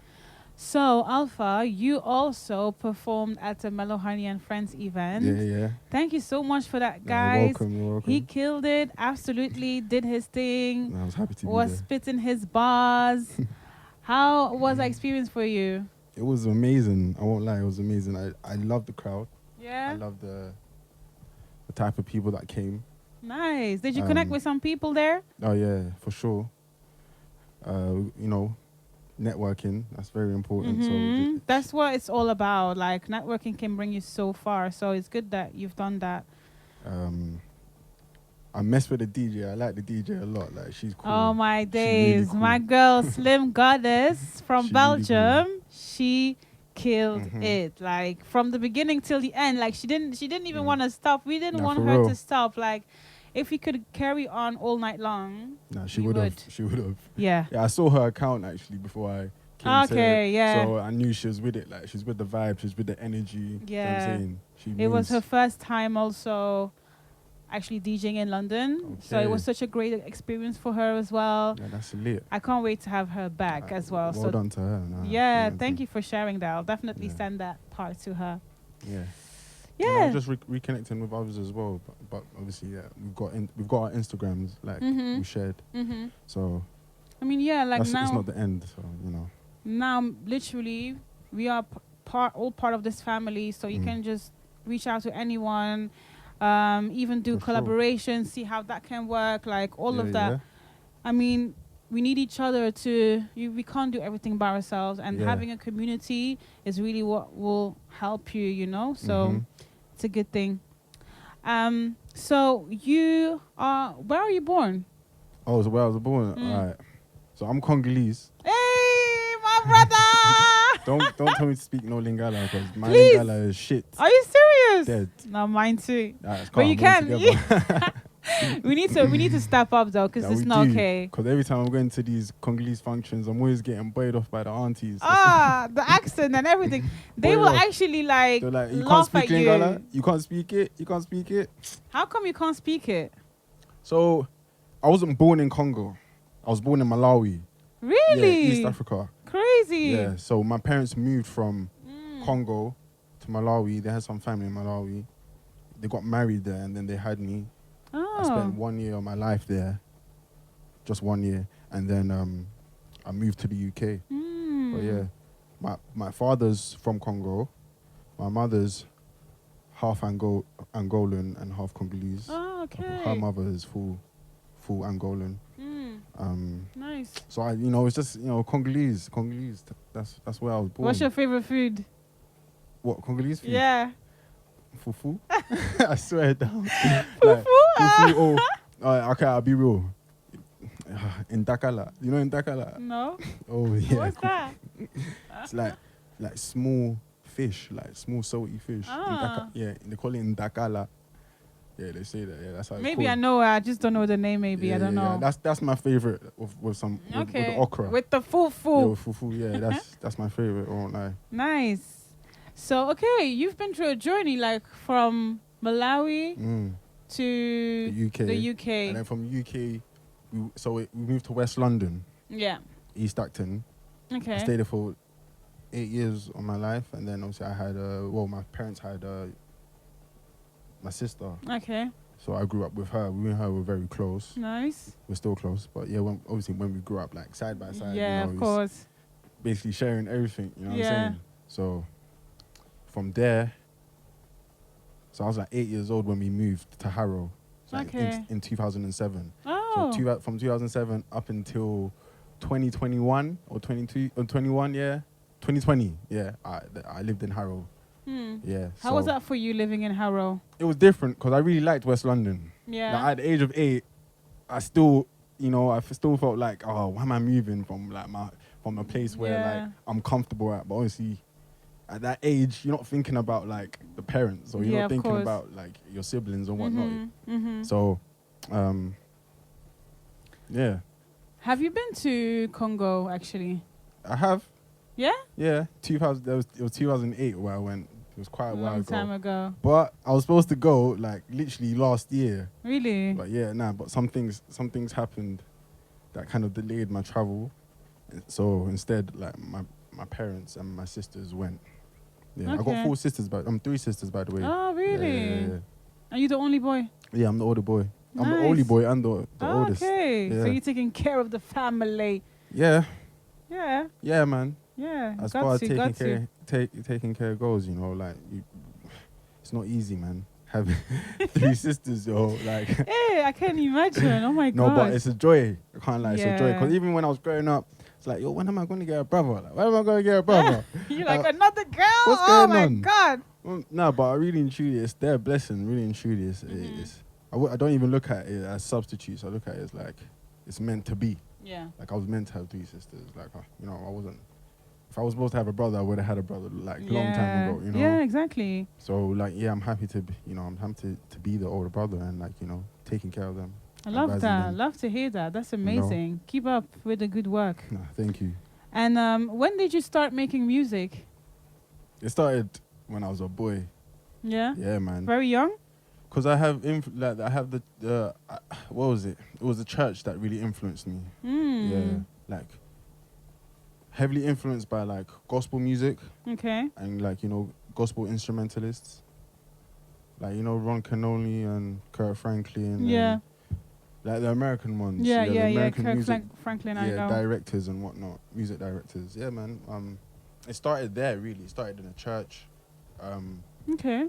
So, Alpha, you also performed at the MellowHoney and Friends event. Yeah. Thank you so much for that, You're guys. welcome. He killed it. Absolutely did his thing. No, I was happy to be Was there. spitting his bars. How was that experience for you? It was amazing. I won't lie, it was amazing. I love the crowd. Yeah. I love the type of people that came. Nice. Did you connect with some people there? Oh yeah, for sure. You know, networking, that's very important. So that's what it's all about. Like networking can bring you so far. So it's good that you've done that. I mess with the DJ. I like the DJ a lot. Like she's cool. Oh my days. Really cool. My girl Slim Goddess from She Belgium. really She killed it. Like from the beginning till the end. Like she didn't even want to stop. We didn't want her to stop. Like if we could carry on all night long. Nah, she would have. She would have. Yeah. Yeah, I saw her account actually before I came. Okay, yeah. So I knew she was with it. Like she's with the vibe. She's with the energy. Yeah. You know what I'm saying? It was her first time also actually DJing in London. Okay. So it was such a great experience for her as well. Yeah, that's lit. I can't wait to have her back as well. Well done to her. Nah, yeah, thank you for sharing that. I'll definitely send that part to her. Yeah. Yeah. And I'm just reconnecting with others as well. But obviously, yeah, we've got our Instagrams like we shared. So I mean, yeah, like now it's not the end. So you know. Now, literally, we are all part of this family. So you can just reach out to anyone. Even do collaborations, see how that can work, like all of that. I mean, we need each other we can't do everything by ourselves, and having a community is really what will help you, you know? So it's a good thing. So where are you born? Oh, so where I was born? All right. So I'm Congolese. Hey, my brother! Don't tell me to speak no Lingala, because my Please. Lingala is shit. Are you serious? Dead. No, mine too. Right, but you can. we need to step up though, because it's not okay. Because every time I'm going to these Congolese functions, I'm always getting buoyed off by the aunties. The accent and everything. They will actually like you laugh can't speak at Lingala? you. You can't speak it. You can't speak it. How come you can't speak it? So, I wasn't born in Congo. I was born in Malawi. Really? Yeah, East Africa. Crazy. Yeah. So my parents moved from Congo to Malawi. They had some family in Malawi. They got married there, and then they had me. I spent 1 year of my life there, just 1 year, and then I moved to the UK. But yeah, my father's from Congo, my mother's half Angolan and half Congolese. Oh, okay. Her mother is full Angolan. Nice. So it's just Congolese. That's where I was born. What's your favorite food? What, Congolese food? Yeah. Fufu. I swear down. Fufu. Fufu. Okay, I'll be real. In Dakala, you know in Dakala? No. Oh yeah. What's that? It's like small fish, like small salty fish. They call it in Dakala. Yeah, they say that. Yeah, that's how. Maybe I know. I just don't know the name. Maybe I don't know. That's my favorite with some with the okra. With the fufu. Yeah, with fufu. Yeah, that's my favorite. I won't lie. Nice. So you've been through a journey like from Malawi to the UK. And then from UK, we moved to West London. Yeah. East Acton. Okay. I stayed there for 8 years of my life, and then obviously I had my parents had my sister. Okay. So I grew up with her. We and her were very close. Nice. We're still close, but yeah, when we grew up like side by side, of course, basically sharing everything. You know what I'm saying? So from there, so I was like 8 years old when we moved to Harrow. So in 2007. Oh. So from 2007 up until 2021 or 22 or 21, 2020. Yeah, I lived in Harrow. Yeah. How was that for you living in Harrow? It was different because I really liked West London. Yeah. Like, at the age of 8, I still felt like, oh, why am I moving from a place where like I'm comfortable at? But honestly, at that age, you're not thinking about like the parents, or you're not thinking about like your siblings or whatnot. So, yeah. Have you been to Congo actually? I have. Yeah. Yeah. It was 2008 where I went. It was quite a while ago. Long time ago. But I was supposed to go like literally last year. Really? But yeah, but some things happened that kind of delayed my travel. So instead, like my parents and my sisters went. Yeah, I got 4 sisters, but I'm 3 sisters by the way. Oh, really? Yeah. Are you the only boy? Yeah, I'm the older boy. Nice. I'm the only boy and the oldest. Okay, yeah. So you're taking care of the family. Yeah. Yeah. Yeah, man. Yeah. as got far as to, taking got to. taking care goes, you know, like it's not easy, man. Having 3 sisters, yo, like Hey, I can't imagine. Oh my no, god. but it's a joy. I can't lie, it's a joy. Yeah. Because even when I was growing up, it's like, yo, when am I going to get a brother? Like, when am I going to get a brother? You're like another girl. what's Oh going my on? god. No, but I really and truly, it's their blessing. Really and truly, I don't even look at it as substitutes. I look at it as like it's meant to be. Yeah. Like I was meant to have 3 sisters. Like you know, I wasn't. If I was supposed to have a brother, I would have had a brother like long time ago. You know. Yeah, exactly. So like, yeah, I'm happy to be, I'm happy to be the older brother and like taking care of them. I love advising that. them. Love to hear that. That's amazing. Keep up with the good work. Nah, thank you. And when did you start making music? It started when I was a boy. Yeah. Yeah, man. Very young? Because I have I have what was it? It was the church that really influenced me. Yeah, like heavily influenced by like gospel music. Okay. And like gospel instrumentalists, like Ron Canoli and Kurt Franklin. Yeah. And, like the American ones. Yeah. The American Kirk music, Franklin, I know. directors and whatnot, music directors. Yeah, man. It started there really. It started in a church. Okay.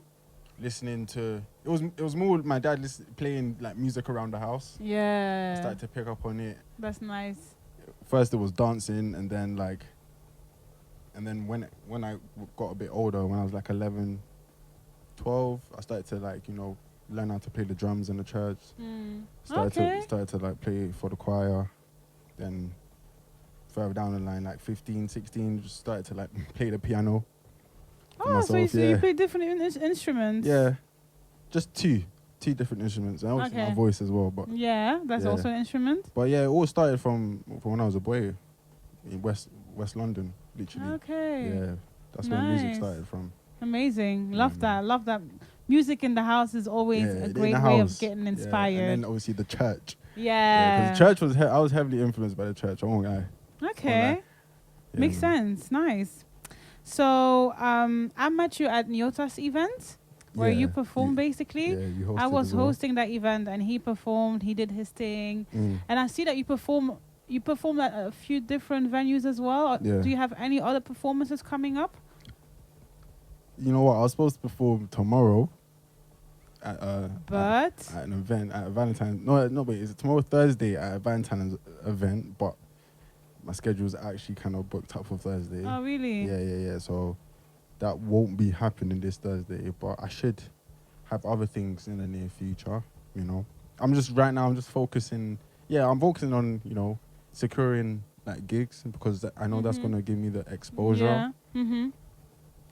Listening to it was more my dad playing like music around the house. Yeah. I started to pick up on it. That's nice. First it was dancing, and then when I got a bit older, when I was like 11, 12, I started to like learn how to play the drums in the church. Started to like play for the choir. Then further down the line, like 15, 16, just started to like play the piano. Oh, so you play different instruments? Yeah, just two different instruments, and obviously my voice as well. But yeah, that's also an instrument. But yeah, it all started from when I was a boy in West London, literally. Okay. Yeah, that's where music started from. Amazing. Love that. Music in the house is always a great way of getting inspired. Yeah. And then obviously the church. Yeah. Because the church was I was heavily influenced by the church. I won't lie. Okay. Yeah, makes sense. Nice. So I met you at Nyota's event where you performed basically. Yeah, you hosted. I was hosting that event and he performed. He did his thing, and I see that you perform at a few different venues as well. Yeah. Do you have any other performances coming up? You know what? I was supposed to perform tomorrow at an event at a Valentine's. No, wait. Is it tomorrow Thursday at a Valentine's event? But my schedule's actually kind of booked up for Thursday. Oh, really? Yeah. So that won't be happening this Thursday, but I should have other things in the near future. I'm just focusing. Yeah, I'm focusing on securing like gigs because I know that's gonna give me the exposure. Yeah. Mm-hmm.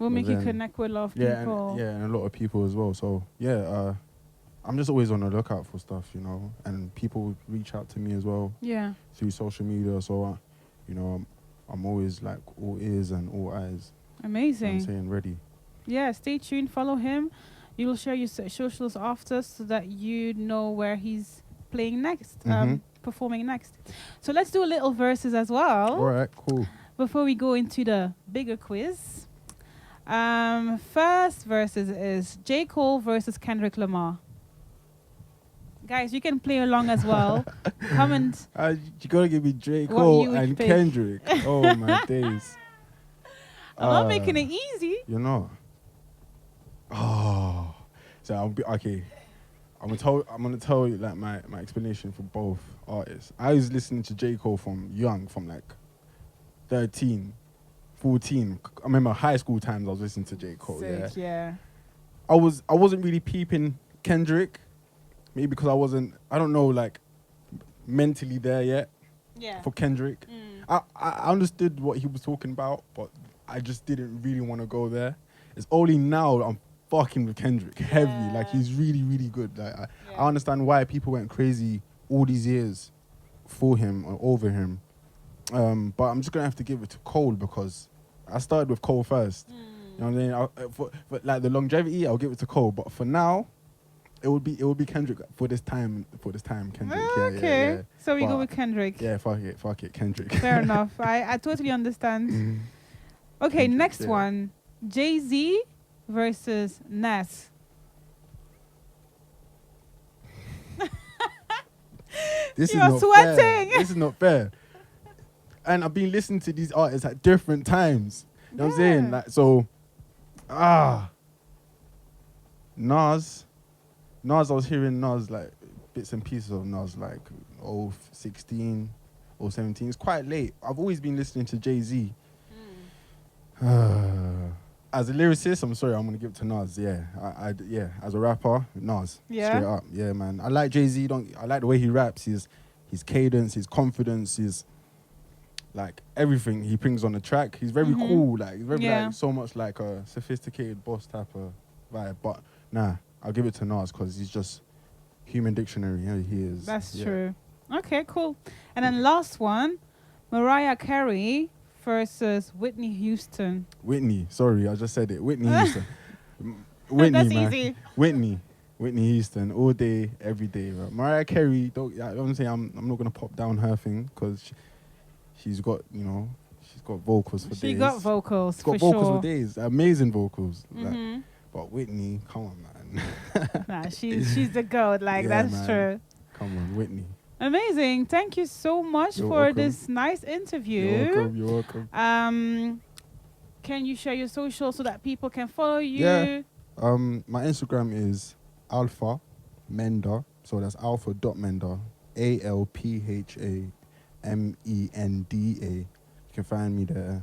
Will make you connect with a lot of people. And a lot of people as well. So yeah, I'm just always on the lookout for stuff, and people reach out to me as well. Yeah. Through social media, so I'm always like all ears and all eyes. Amazing. I'm saying ready. Yeah, stay tuned. Follow him. You will share your socials after so that you know where he's playing next, performing next. So let's do a little verses as well. All right, cool. Before we go into the bigger quiz. First verses is J. Cole versus Kendrick Lamar. Guys, you can play along as well. Comment. You gotta give me J. Cole and pick. Kendrick. Oh my days. I'm not making it easy. Oh, so I'll be okay. I'm gonna tell you like my explanation for both artists. I was listening to J. Cole from like 13, 14. I remember high school times I was listening to J. Cole. Sick, yeah. I wasn't really peeping Kendrick, maybe because I don't know, like mentally there yet. Yeah. For Kendrick. I understood what he was talking about, but I just didn't really want to go there. It's only now I'm fucking with Kendrick heavily. Like he's really, really good. Like I understand why people went crazy all these years for him or over him. But I'm just gonna have to give it to Cole because I started with Cole first. You know what I mean? For like the longevity, I'll give it to Cole. But for now, it would be Kendrick for this time. Kendrick. Okay. Yeah. So we go with Kendrick. Yeah, fuck it, Kendrick. Fair enough. I totally understand. Okay, Kendrick, next one. Jay-Z versus Nas. This You're is not sweating. Fair. This is not fair. and I've been listening to these artists at different times. You know what I'm Yeah. saying? Like, so, Nas, I was hearing Nas, like, bits and pieces of Nas, like, 16, 17. It's quite late. I've always been listening to Jay-Z. As a lyricist, I'm sorry, I'm going to give it to Nas, yeah. Yeah, as a rapper, Nas, Yeah? straight up. Yeah, man. I like Jay-Z. I like the way he raps, his cadence, his confidence, his, like, everything he brings on the track. He's very cool, like, he's very, Yeah. like, so much like a sophisticated boss type of vibe. But, nah, I'll give it to Nas because he's just human dictionary. Yeah, he is. That's Yeah. true. Okay, cool. And then last one, Mariah Carey versus Whitney Houston. Whitney, sorry, I just said it. Whitney Houston. Whitney, That's man. easy. Whitney Houston, all day, every day. Bro. Mariah Carey, I'm saying I'm not gonna pop down her thing because she's got vocals for days. She got vocals, She's got for vocals sure. for days, amazing vocals. Like, Mhm. but Whitney, come on, man. Nah, she's the goat. Like, Yeah, that's man. true. Come on, Whitney. Amazing. Thank you so much You're for welcome. this nice interview. You're welcome. Can you share your social so that people can follow you? Yeah. My Instagram is Alpha Menda. So that's alpha.menda. ALPHAMENDA. You can find me there.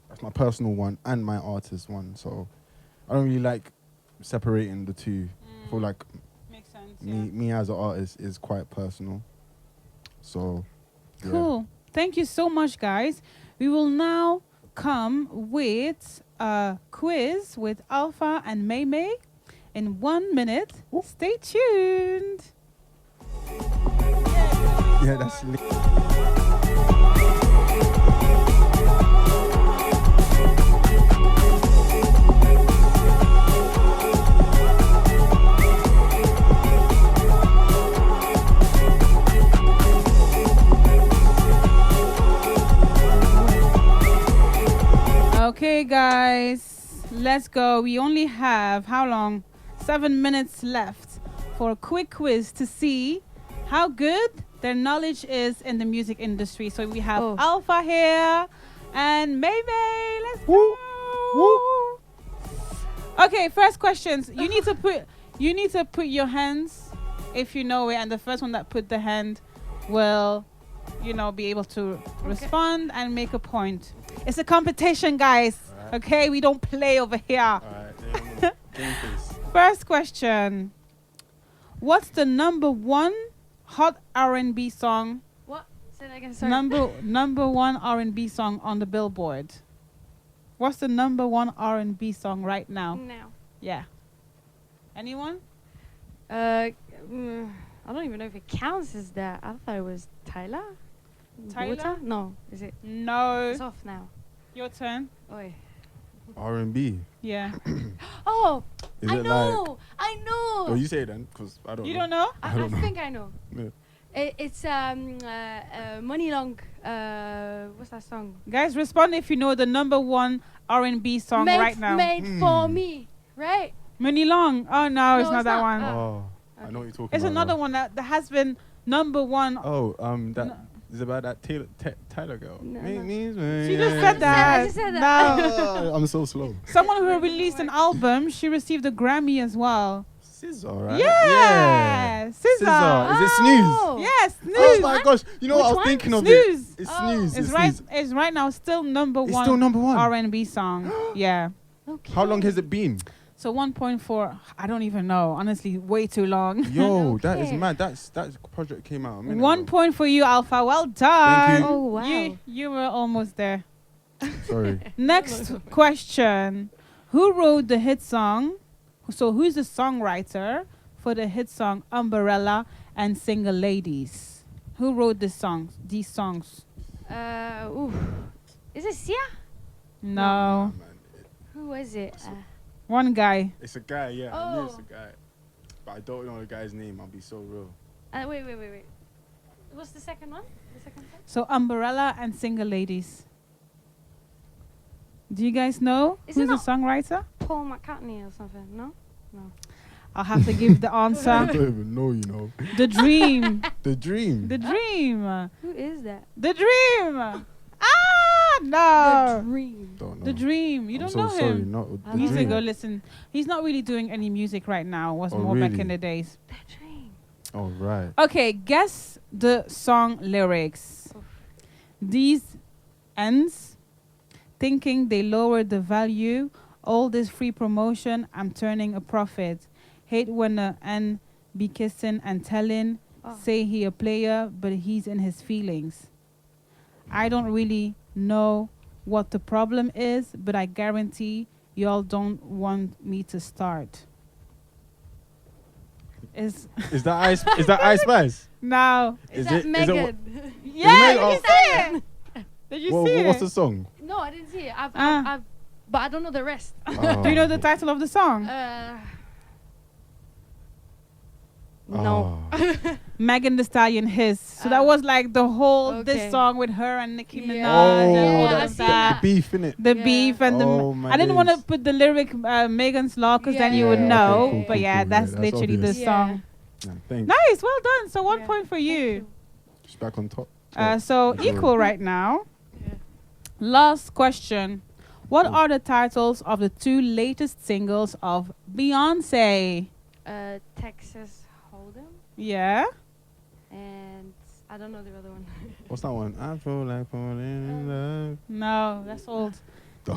That's my personal one and my artist one. So I don't really like separating the two. I feel like Makes sense. me as an artist is quite personal. So yeah. Cool. Thank you so much, guys. We will now come with a quiz with Alpha and May May in 1 minute. Stay tuned. Yeah, that's lit. Okay, guys, let's go. We only have, how long? 7 minutes left for a quick quiz to see how good their knowledge is in the music industry. So we have Alpha here and May May. Let's go. Okay, first questions. You need to put your hands if you know it, and the first one that put the hand will, be able to respond and make a point. It's a competition, guys. Alright. Okay, we don't play over here. All right, game face. First question. What's the number one hot R&B song? What? Say that again. Sorry. Number one R&B song on the Billboard. What's the number one R&B song right now? Now. Yeah. Anyone? I don't even know if it counts as that. I thought it was Tyler. Tyler? Water? No. Is it? No. It's off now. Your turn. Oi. R&B. Yeah. Oh, Is I it know. Oh, you say it then, because I don't know. You don't know? I I don't know. think I know. Yeah. It's Money Long. What's that song? Guys, respond if you know the number one R&B song right now. Made for me, right? Money Long. Oh, no, it's No, not it's that not. one. Oh, I know what you're talking It's about. another now. one that has been number one. Oh, that No. is about that Tyler girl. No, Me- no. me- She yeah. just said that. I just said that. No. I'm so slow. Someone who released an album, she received a Grammy as well. SZA, right? Yeah. SZA. SZA. Is it Snooze? Oh. Yes, Oh Snooze. my gosh! You know what I Which was one? thinking of Snooze. it. It's Oh. Snooze. It's It's right. Snooze. It's right now still number It's one. still number one. R&B song. Yeah. Okay. How long has it been? So 1.4. I don't even know. Honestly, way too long. Yo, that is Okay. mad. That project came out a minute 1 ago. point for you, Alpha. Well done. Thank you. Oh wow. You were almost there. Sorry. Next question. Who wrote the hit song? So who's the songwriter for the hit song Umbrella and Single Ladies? Who wrote these songs? Ooh. Is it Sia? No. Man, Who was it? One guy. it's a guy. Yeah, I knew it's Oh. a guy, but I don't know the guy's name. I'll be so real. Wait. What's the second one? The second one? So Umbrella and Single Ladies. Do you guys know Is who's it the not- songwriter? Paul McCartney or something? No. I'll have to give the I answer. don't even know. You know, The Dream. the dream. The Dream. Who is that? The Dream. No. Dream. Don't know. The Dream. You I'm don't so know sorry, him. not I the You need to Dream. go listen. He's not really doing any music right now. It was Oh, more back really? in the days. The Dream. Oh right. Okay, guess the song lyrics. These ends thinking they lowered the value. All this free promotion, I'm turning a profit. Hate when the N be kissing and telling. Oh. Say he a player, but he's in his feelings. I don't really know what the problem is, but I guarantee y'all don't want me to start. Is Is that Ice? Is that Ice Spice? now? Is Is that it- is it Megan? Yeah, Megan? did you see it? Did you see What's it? the song? No, I didn't see it. Ah. I've, but I don't know the rest. Do you know the title of the song? No. Megan Thee Stallion, His. So that was like the whole this Okay. song with her and Nicki Minaj Yeah. Oh, and all Yeah, of I've seen that. the beef in it. The Yeah. beef and Oh, the. my I didn't want to days. put the lyric Megan's Law because then you would Yeah, know. okay, cool, But cool, yeah, cool. that's Yeah, that's literally the obvious. song. Yeah, thanks. Nice, well done. So 1 Yeah. point for you. Just back on top. So Yeah. equal right now. Yeah. Last question. What Cool. are the titles of the 2 latest singles of Beyonce? Texas Hold'em, Yeah. and I don't know the other one. What's that one? I feel like falling in love. No, that's old.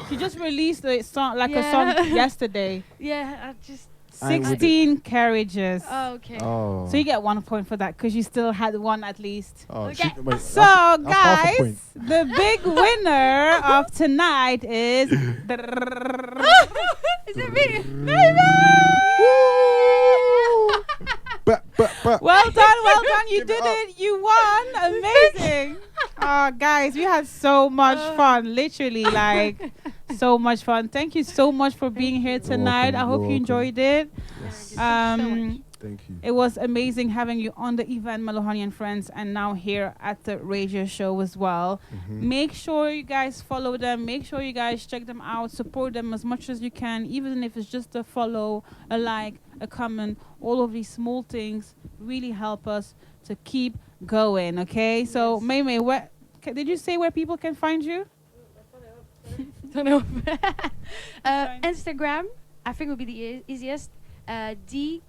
She just released a song, like a Yeah. song yesterday. Yeah, I just. I ain't with it. 16 carriages. Oh, okay. Oh. So you get 1 point for that because you still had one at least. Oh, Okay. wait, So that's half a guys, point. the big winner of tonight is Is it me? But. well done. You Give it did up. it. You won. Amazing. Oh, guys, we had so much fun. Literally, like, so much fun. Thank you so much for being here You're tonight. welcome, I hope you're you enjoyed it. Yes. Thank you. It was amazing having you on the event, MellowHoney and Friends, and now here at the radio show as well. Mhm. Make sure you guys follow them. Make sure you guys check them out. Support them as much as you can, even if it's just a follow, a like, a comment. All of these small things really help us to keep going, okay? So, Yes. May, did you say where people can find you? Don't know. Instagram, I think would be the easiest. DA_May.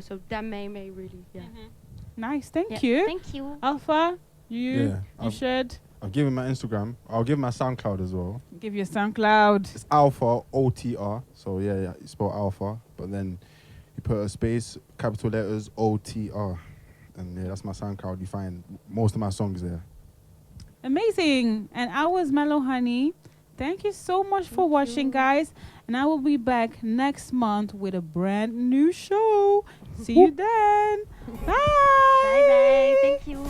So damn May really. Yeah. Nice, thank Yeah. you. Thank you. Alpha, you Yeah, I've- should I'll give him my Instagram. I'll give him my SoundCloud as well. give your SoundCloud. It's Alpha OTR. So yeah, you spell Alpha, but then you put a space, capital letters OTR, and yeah, that's my SoundCloud. You find most of my songs there. Amazing. And I was MellowHoney. Thank you so much for watching, guys. And I will be back next month with a brand new show. See you then. Bye. Bye bye. Thank you.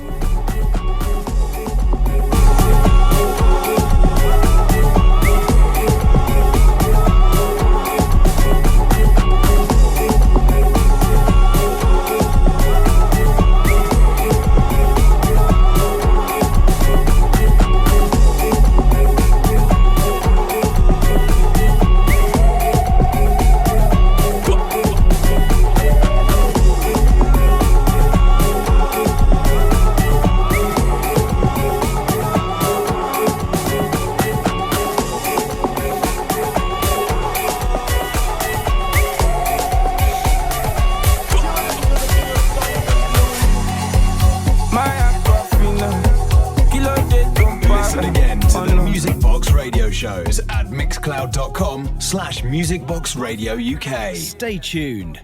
Listen again to the Music Box radio shows at mixcloud.com/musicboxradio UK. Stay tuned.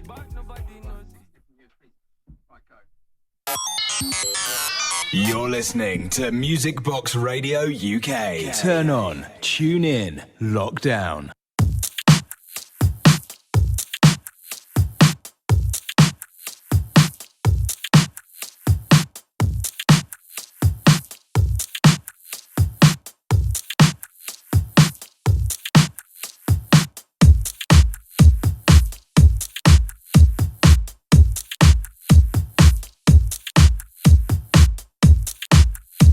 You're listening to Music Box Radio UK. Turn on, tune in, lock down.